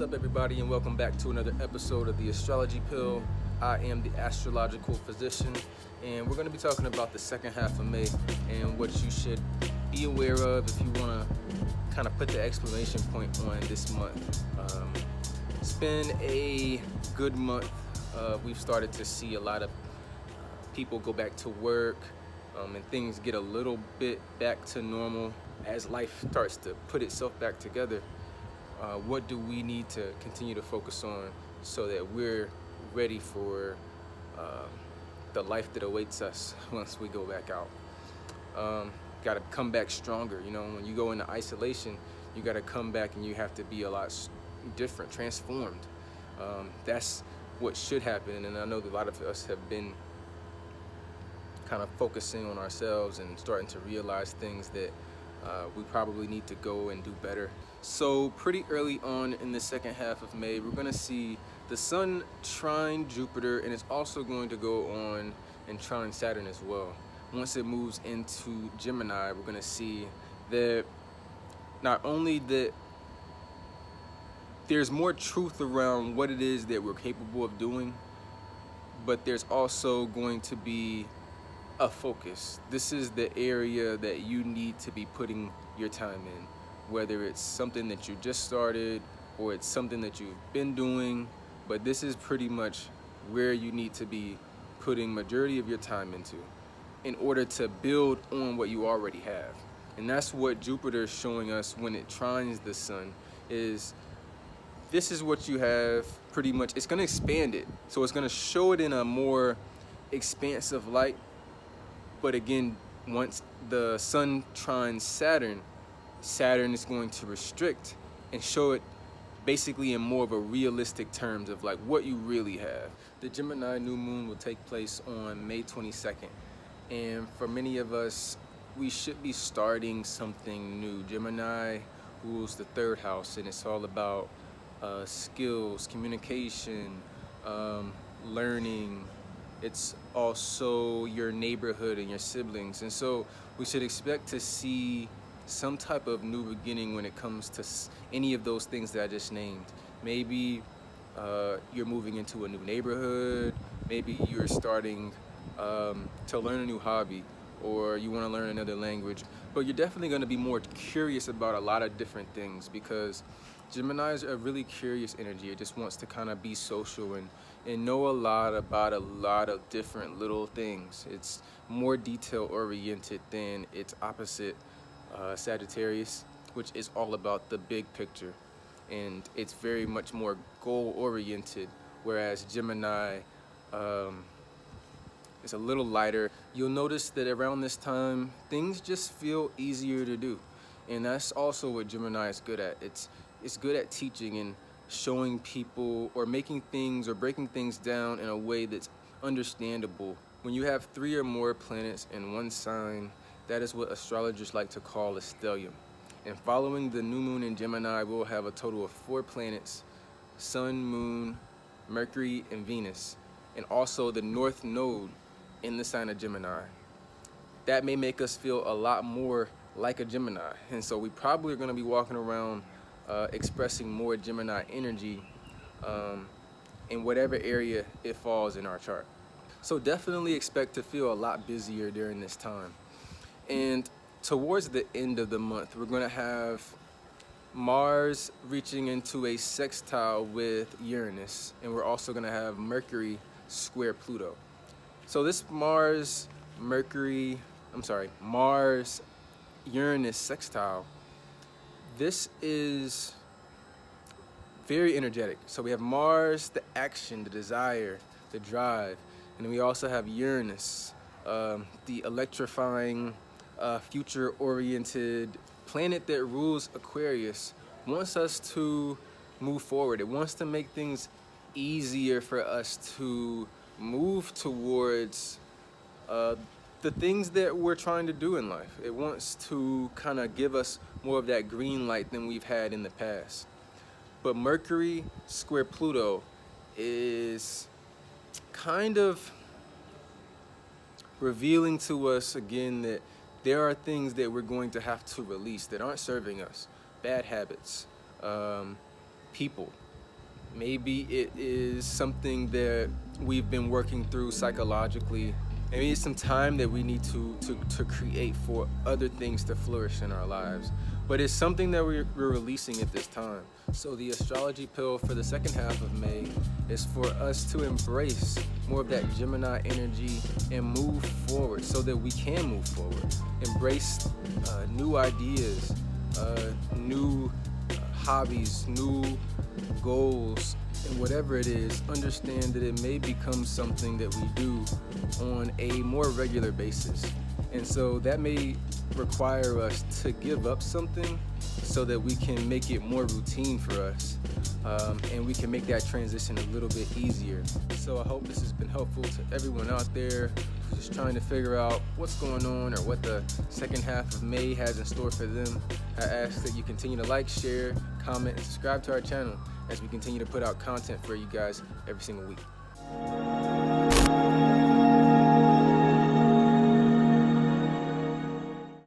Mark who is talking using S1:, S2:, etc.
S1: What's up, everybody, and welcome back to another episode of the Astrology Pill. I am the astrological physician, and we're going to be talking about the second half of May and what you should be aware of if you want to kind of put the exclamation point on this month. It's been a good month. We've started to see a lot of people go back to work, and things get a little bit back to normal as life starts to put itself back together. What do we need to continue to focus on so that we're ready for the life that awaits us once we go back out? Got to come back stronger. You know, when you go into isolation, you got to come back and you have to be a lot different, transformed. That's what should happen. And I know that a lot of us have been kind of focusing on ourselves and starting to realize things that we probably need to go and do better. So pretty early on in the second half of May, we're going to see the Sun trine Jupiter, and it's also going to go on and trine Saturn as well. Once it moves into Gemini, we're going to see that not only that there's more truth around what it is that we're capable of doing, but there's also going to be a focus. This is the area that you need to be putting your time in, whether it's something that you just started or it's something that you've been doing, but this is pretty much where you need to be putting majority of your time into in order to build on what you already have. And that's what Jupiter is showing us when it trines the Sun, is this is what you have pretty much. It's going to expand it. So it's going to show it in a more expansive light. But again, once the Sun trines Saturn, Saturn is going to restrict and show it basically in more of a realistic terms of like what you really have. The Gemini new moon will take place on May 22nd. And for many of us, we should be starting something new. Gemini rules the third house, and it's all about skills, communication, learning. It's also your neighborhood and your siblings. And so we should expect to see some type of new beginning when it comes to any of those things that I just named. Maybe you're moving into a new neighborhood. Maybe you're starting to learn a new hobby, or you want to learn another language. But you're definitely going to be more curious about a lot of different things, because Gemini is a really curious energy. It just wants to kind of be social and know a lot about a lot of different little things. It's more detail oriented than its opposite, Sagittarius, which is all about the big picture, and it's very much more goal oriented, whereas Gemini is a little lighter. You'll notice that around this time things just feel easier to do, and that's also what Gemini is good at. It's good at teaching and showing people, or making things or breaking things down in a way that's understandable. When you have 3 or more planets in one sign, that is what astrologers like to call a stellium. And following the new moon in Gemini, we'll have a total of 4 planets: Sun, Moon, Mercury, and Venus, and also the North Node in the sign of Gemini. That may make us feel a lot more like a Gemini, and so we probably are going to be walking around expressing more Gemini energy in whatever area it falls in our chart. So definitely expect to feel a lot busier during this time. And towards the end of the month, we're going to have Mars reaching into a sextile with Uranus, and we're also going to have Mercury square Pluto. So this Mars-Uranus sextile, this is very energetic. So we have Mars, the action, the desire, the drive, and then we also have Uranus, the electrifying, future-oriented planet that rules Aquarius. Wants us to move forward. It wants to make things easier for us to move towards the things that we're trying to do in life. It wants to kind of give us more of that green light than we've had in the past. But Mercury square Pluto is kind of revealing to us again that there are things that we're going to have to release that aren't serving us. Bad habits, people, Maybe it is something that we've been working through psychologically. Maybe it's some time that we need to create for other things to flourish in our lives. But it's something that we're releasing at this time. So the astrology pill for the second half of May is for us to embrace more of that Gemini energy and move forward so that we can move forward. Embrace new ideas, new hobbies, new goals, and whatever it is, understand that it may become something that we do on a more regular basis. And so that may require us to give up something so that we can make it more routine for us, and we can make that transition a little bit easier. So I hope this has been helpful to everyone out there who's just trying to figure out what's going on or what the second half of May has in store for them. I ask that you continue to like, share, comment, and subscribe to our channel as we continue to put out content for you guys every single week.